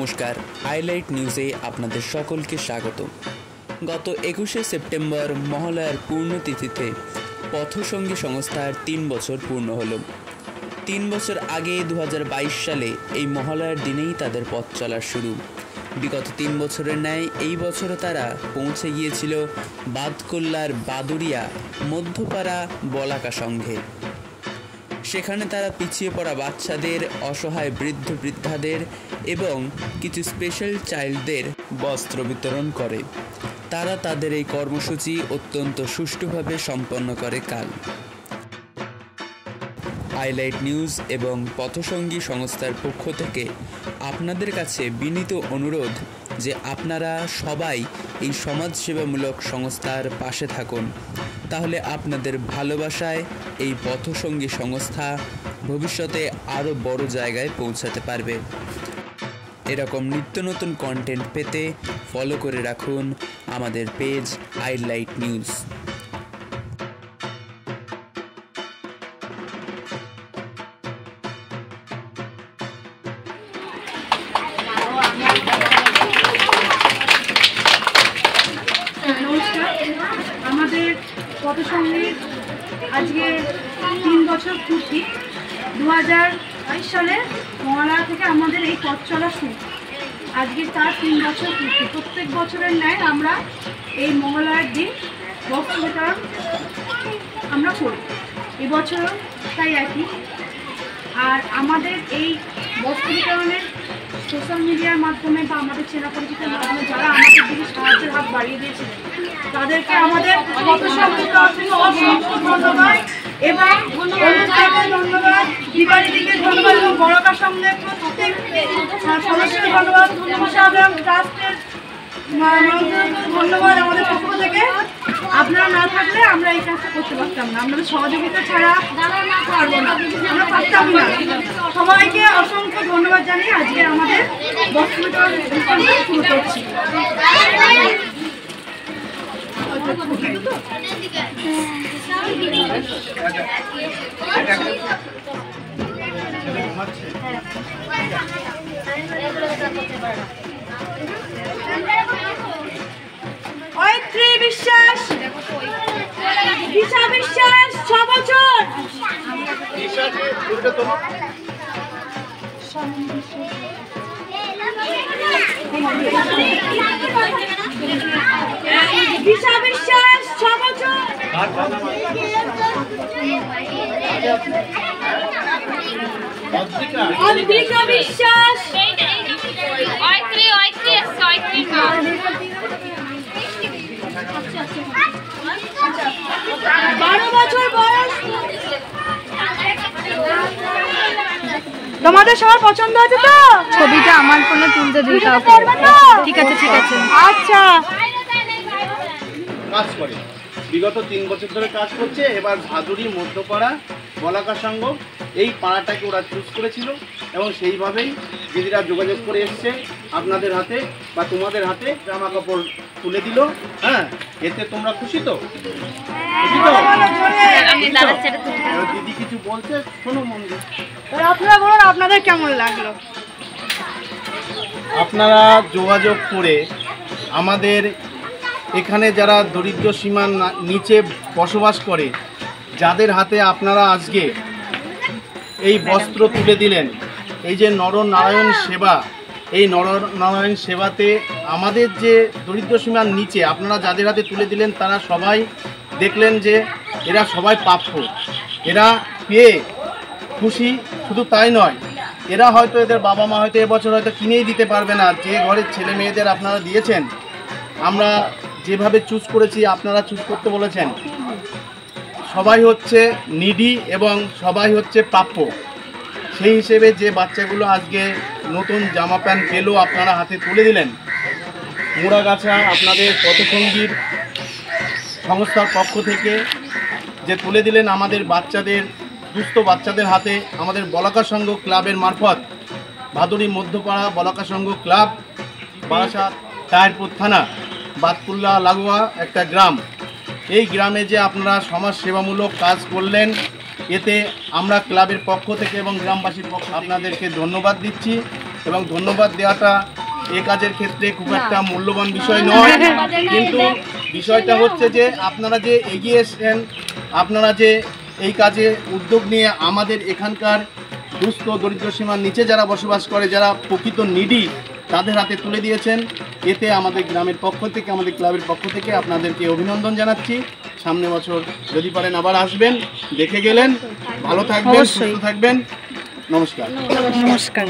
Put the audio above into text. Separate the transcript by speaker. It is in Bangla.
Speaker 1: নমস্কার, হাইলাইট নিউজে আপনাদের সকলকে স্বাগত। গত 21শে সেপ্টেম্বর মহালয়ার পূর্ণতিথিতে পথসঙ্গী সংস্থার 3 বছর পূর্ণ হলো। 3 বছর আগে 2022 সালে এই মহালয়ার দিনেই তাদের পথ চলার শুরু। বিগত 3 বছরের ন্যায় এই বছরও তারা পৌঁছে গিয়েছিল বাদকুল্লার বাদুরিয়া মধ্যপাড়া বলাকা সংঘে। সেখানে তারা পিছিয়ে পড়া বাচ্চাদের, অসহায় বৃদ্ধ বৃদ্ধাদের এবং কিছু স্পেশাল চাইল্ডদের বস্ত্র বিতরণ করে। তারা তাদের এই কর্মসূচি অত্যন্ত সুষ্ঠুভাবে সম্পন্ন করে কাল। হাইলাইট নিউজ এবং পথসঙ্গী সংস্থার পক্ষ থেকে আপনাদের কাছে বিনীত অনুরোধ যে আপনারা সবাই এই সমাজসেবামূলক সংস্থার পাশে থাকুন। তাহলে আপনাদের ভালোবাসায় এই পথসঙ্গী সংস্থা ভবিষ্যতে আরও বড় জায়গায় পৌঁছাতে পারবে। এরকম নিত্য নতুন কন্টেন্ট পেতে ফলো করে রাখুন আমাদের পেজ হাইলাইট নিউজ।
Speaker 2: নমস্কার, আমাদের পথসঙ্গীর আজকে 3 বছর পূর্তি। 2022 সালে মহালয়া থেকে আমাদের এই পথ চলা শুরু। আজকে তার 3 বছর পূর্তি। প্রত্যেক বছরের ন্যায় আমরা এই মহালয়ার দিন বস্ত্র বিতরণ আমরা করি। এবছরও তাই একই। আর আমাদের এই বস্ত্র বিতরণের সোশ্যাল মিডিয়ার মাধ্যমে বা আমাদের চেনা পরিচিতের মাধ্যমে যারা আমাদের দিকে সাহায্যের হাত বাড়িয়ে দিয়েছিলেন তাদেরকে আমাদের পথসঙ্গীর তরফ থেকে অসংখ্য ধন্যবাদ এবং ধন্যবাদ, দিবাড়িদিকে ধন্যবাদ এবং বড়কার সঙ্গে প্রত্যেক সদস্যের ধন্যবাদ, এবং ট্রাস্টের ধন্যবাদ আমাদের পক্ষ থেকে। আপনারা না থাকলে আমরা এই কাজটা করতে পারতাম না, আপনাদের সহযোগিতা ছাড়া পারবো না, আমরা পারতাম না। সবাইকে অসংখ্য ধন্যবাদ জানিয়ে আজকে আমাদের বস্ত্র বিতরণ শুরু করছি। অয়ত্রী বিশ্বাস, দিশা বিশ্বাস, 6 বছর। দিশা বিশ্বাস, 6 বছর। অদ্রিকা বিশ্বাস, 12 বছর বয়স। তোমাদের সবার পছন্দ আছে তো?
Speaker 3: ছবিটা আমার ফোনে তুলতে দিই। ঠিক আছে ঠিক আছে।
Speaker 2: আচ্ছা,
Speaker 4: কাজ করে বিগত 3 বছর ধরে কাজ করছে। এবার ভাদুরী মধ্যপাড়া বলাকা সংঘ এই পাড়াটাকে ওরা চুজ করেছিল এবং সেইভাবেই দিদিরা যোগাযোগ করে এসছে আপনাদের হাতে বা তোমাদের হাতে জামা কাপড় তুলে দিল। হ্যাঁ, এতে তোমরা খুশি তো? দিদি কিছু বলছে, শোনো মন দিয়ে।
Speaker 2: আপনারা বলুন আপনাদের কেমন লাগলো।
Speaker 4: আপনারা যোগাযোগ করে আমাদের এখানে যারা দরিদ্র সীমার নিচে বসবাস করে, যাদের হাতে আপনারা আজকে এই বস্ত্র তুলে দিলেন, এই যে নরনারায়ণ সেবা, এই নরনারায়ণ সেবাতে আমাদের যে দরিদ্র সীমার নিচে আপনারা যাদের হাতে তুলে দিলেন তারা সবাই দেখলেন যে এরা সবাই প্রাপ্য, এরা পেয়ে খুশি। শুধু তাই নয়, এরা হয়তো এদের বাবা মা হয়তো এবছর হয়তো কিনেই দিতে পারবে না, যে ঘরের ছেলে মেয়েদের আপনারা দিয়েছেন। আমরা যেভাবে চুজ করেছি আপনারা চুজ করতে বলেছেন। সবাই হচ্ছে নিডি এবং সবাই হচ্ছে প্রাপ্য। সেই হিসেবে যে বাচ্চাগুলো আজকে নতুন জামা প্যান্ট পেলো আপনারা হাতে তুলে দিলেন, মুড়াগাছা আপনাদের পথসঙ্গীর সংস্থার পক্ষ থেকে যে তুলে দিলেন আমাদের বাচ্চাদের, দুস্থ বাচ্চাদের হাতে, আমাদের বলাকা সংঘ ক্লাবের মারফত ভাদুরী মধ্যপাড়া বলাকা সংঘ ক্লাব, বারাসাত তাহিরপুর থানা, বাদকুল্লা লাগোয়া একটা গ্রাম। এই গ্রামে যে আপনারা সমাজ সেবামূলক কাজ করলেন, এতে আমরা ক্লাবের পক্ষ থেকে এবং গ্রামবাসীর পক্ষ আপনাদেরকে ধন্যবাদ দিচ্ছি এবং ধন্যবাদ দেওয়াটা এ কাজের ক্ষেত্রে খুব একটা মূল্যবান বিষয় নয়, কিন্তু বিষয়টা হচ্ছে যে আপনারা যে এগিয়ে এসেছেন, আপনারা যে এই কাজে উদ্যোগ নিয়ে আমাদের এখানকার দুস্থ দরিদ্র সীমার নিচে যারা বসবাস করে, যারা প্রকৃত নিডি, তাদের হাতে তুলে দিয়েছেন। এতে আমাদের গ্রামের পক্ষ থেকে, আমাদের ক্লাবের পক্ষ থেকে আপনাদেরকে অভিনন্দন জানাচ্ছি। সামনে বছর যদি পারেন আবার আসবেন, দেখে গেলেন। ভালো থাকবেন, সুস্থ থাকবেন। নমস্কার।
Speaker 3: নমস্কার।